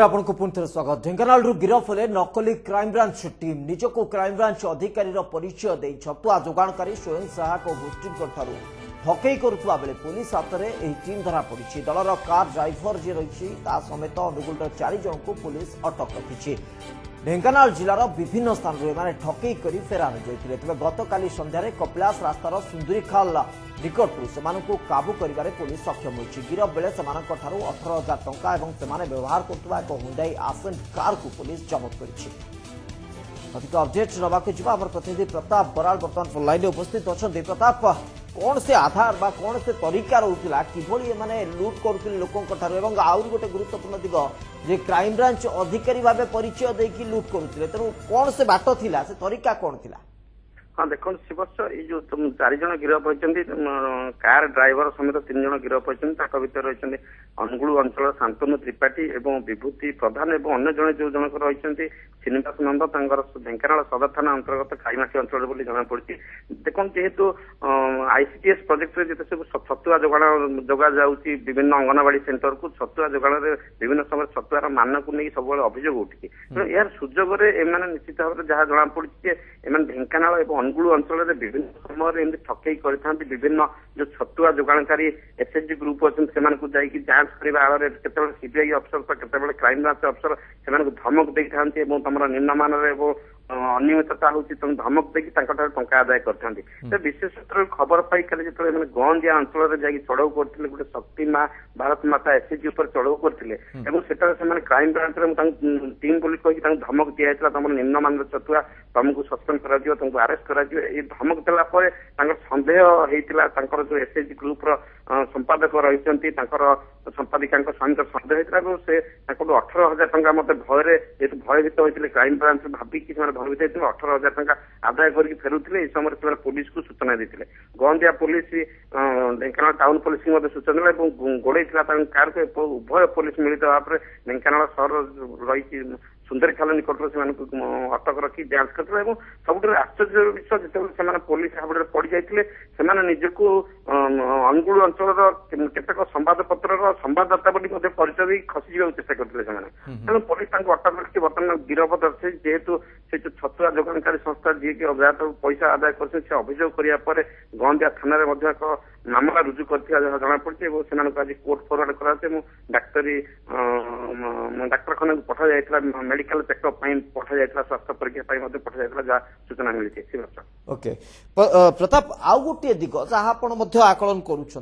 आपको पुणी थे स्वागत। ढेंकानाल गिरफ हेले नकली क्राइमब्रांच टीम निजक क्राइमब्रांच अधिकारी परिचय दे छतुआ जोगाणकारी स्वयं सहायक गोष्ठी ठकई करुवा बेले पुलिस हाथ में टीम धरा पड़ी। दलर कार ड्राइवर जी रही समेत अनुगुल 4 जन को पुलिस अटक रखी। ढेंकानाल जिलार विभिन्न स्थान में ठकई कर फेरार होते तेज गतकाली सन्धार कपिलास रास्तार सुंदरीखाल निकटू से काबू कर पुलिस सक्षम होती। गिरफ बेले से 18,000 टंका और से व्यवहार करता एक हुंडई आसेंट कार को पुलिस जबत कर। अधिक अपडेट नवाक प्रतिनिधि प्रताप बराल बर्तमान लाइन उपस्थित अच्छा। प्रताप, कौन से आधार बा कौन से तरीका रोला किभली माने लुट करुले लोकों आउर गोटे गुरुत्वपूर्ण दिग जे क्राइमब्रांच अधिकारी भाव परिचय देकी लुट करुले तेणु कौन से बाट थिला से तरीका कौन थिला? हाँ देखो शिवस्व ये जो 4 जन गिरफ होती कार ड्राइवर समेत 3 जन गिरफ होती भर रही अनुगुल अंचल शांतनु त्रिपाठी और विभूति प्रधान और अन्य जन जो जनक रही श्रीनिवास नंद ढेंकानाल सदर थाना अंतर्गत खाईमाटी अंचल बोली जना पड़ी। देखो जेहेतु आईसीटीएस प्रोजेक्ट जिते सब छतुआ जोगा जाऊँगी विभिन्न अंगनवाड़ी सेंटर को छतुआ जोगाण विभिन्न समय छतुआर मान को नहीं सब अभियोग उठी तेणु यार सुजोग निश्चित भाव में जहाँ जना पड़ी ढेंकानाल और अनुगुल अंचल विभिन्न समय ठकई करते विभिन्न जो छतुआ जोगाणकारी एसएचजी ग्रुप अच्छे से जांच करने आड़ के सीबीआई अफसर तो केत क्राइमब्रांच अफसर से धमक दे था तुम निम्नमान अनियमितता होती तुम धमक देकी टंका आदाय करते। विशेष सूत्र खबर पाई खाली जो गंदिया अंचल जाकि चढ़ऊ करते गोटे शक्ति माँ भारत माता एसएचजी उपर चढ़ऊ करते क्राइमब्रांच टीम बोली कही धमक दिया तुम निम्नमान छतुआ तुमको सस्पेंड कर तुमको आरेस्ट कर धमक देला सन्देह होता जो एसएचजी ग्रुप संपादक रही संपादिका स्वामी सन्देह होता से 18,000 टंका मत भय जेहतु भयभीत होते क्राइमब्रांच भाविक भयभीत होते 18,000 टंका आदाय करके फेरुले इस समय से पुलिस को सूचना देते Gondia police Dhenkanal town police सूचना देला गोड़े कार को उभय पुलिस मिलित भाव में ढेंकानाल सहर रही सुंदरीखाल निकट से अटक रखी जांच करते सब आश्चर्य विषय जिते पुलिस हाबड़े पड़ जाते निजक अनुगुल अंचल केतक संवादपत्र संवाददाता परिचय भी खसी जा चेषा करते तेणु पुलिस अटक रखी बर्तमान गिरफ दर्शे जेहेतु से छतुआ जोगाणकारी संस्था जी की अज्ञात पैसा आदाय कर अभियोग करने गंदिया थाना एक मामला रुजु कर जना पड़ी आज कोर्ट फरवर्ड कर डाक्तरी डाक्तरखाना पठा जाता मेडिकल चेकअप पठा जाता स्वास्थ्य परीक्षा पठा जाता जहाँ सूचना मिली। ओके प्रताप आउ गोटे दिग जहाँ आकलन करुँच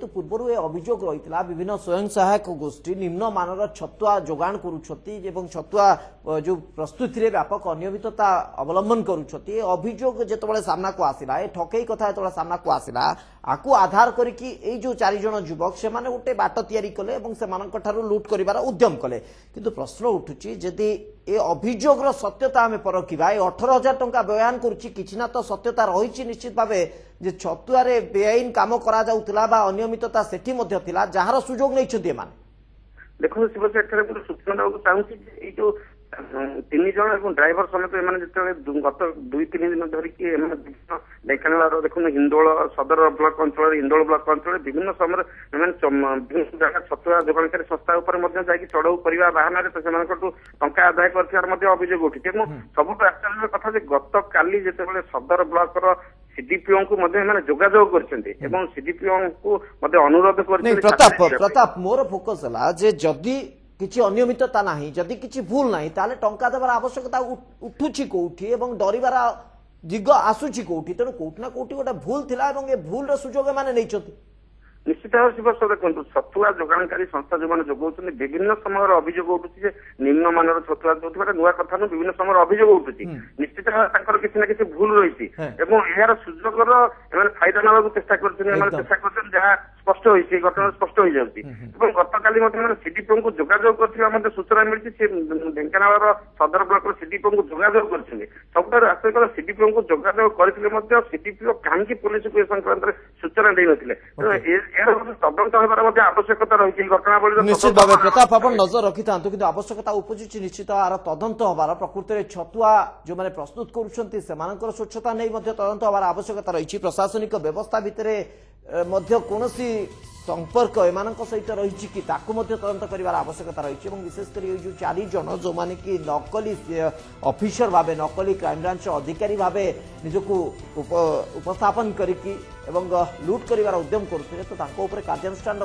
पूर्व ए अभियोग रही विभिन्न स्वयं सहायक गोष्ठी निम्न मानर छतुआ जोगाण करुँच छतुआ जो प्रस्तुति व्यापक अनियमितता अवलंबन करुँच अभियोग जो सामना को आसला ए ठकई कथा जो सामना को आसला आपको आधार करके जो 4 जन युवक से गोटे बाट तैयारी कले लुट कर उद्यम कले किंतु प्रश्न उठुची जदि ए अभियोग सत्यता आम परखा 18,000 टंका बयान करुच्ची तो सत्यता रही निश्चित भाव जे छतुआरे बेआईन काम करा जाउतिला बा अनियमितता सेठी मध्य थिला जहार सुजोग नहीं छथि एमान। देखो शिवसे एठारे गोटे सूचना देବାକୁ चाहूँगी जो 3 जन और ड्राइवर समेत जो गत 2-3 दिन धरिकी ढेंकानाल देखो हिंदोल सदर ब्लॉक अंचल हिंदोल ब्लॉक अंचल विभिन्न समय विभिन्न जगह छतुआ जोगाणकारी संस्था उपर चढ़ऊ करने बाहन टंका आदाय कर अभियोग उठी सब आश्चर्य कथा गत काली जिते सदर ब्लॉक सीडीपीओ को जोगाजोग कर सीडीपीओ को अनुरोध कर प्रताप मोर फोकस है जदि किसी अनियमितता नहीं जदि किसी भूल नहीं ताले टंका देवार आवश्यकता उठुची कोठी एवं डरिवार दिग आसुची कोठी तेणु कोठी ना कोठी गोटे भूल थिला एवं ए भूल सुजोग माने नहीं छथि निश्चित भाव शिवस्व देखो छतुआ जोगाणकारी संस्था जो जोगाउन विभिन्न समय अभियोग उठुची निम्नमान छतुआ जो नुआ कथा नु विभिन्न समय अभियोग उठुची निश्चित भाव किसी ना किसी भूल रही यार सुजोगर फायदा नाक चेष्टा कर जहाँ स्पष्ट होती घटना स्पष्ट हो जाती गतकाली सीडीपीओ को जोगाजोग कर सूचना मिली ढेंकानाल सदर ब्लॉक सीडीपीओ को जोगाजोग कर सबुठ आश्चर्य सीडीपीओ को जोगाजोग करते सीडीपीओ कहीं पुलिस को संक्रांत सूचना दे ना तदंत होबार आवश्यकता रही घटनावली निश्चित भाव प्रताप आप नजर रखी था कि आवश्यकता उपजुची निश्चित आर तदंत होबार प्रकृति में छतुआ जो मैंने प्रस्तुत कर स्वच्छता नहीं तदंत होबार आवश्यकता रही प्रशासनिक व्यवस्था भितर ମଧ୍ୟ କୌଣସି संपर्क एमानक सहित रही कि ताकू मध्य तदंत करिवार आवश्यकता रही विशेष कर ये जो 4 जन जो माने कि नकली ऑफिसर भावे नकली क्राइमब्रांच अधिकारी भावे निजको उपस्थापन करिकी एवं लूट करिवार उद्यम करते तो ताको ऊपर कार्यानुष्ठान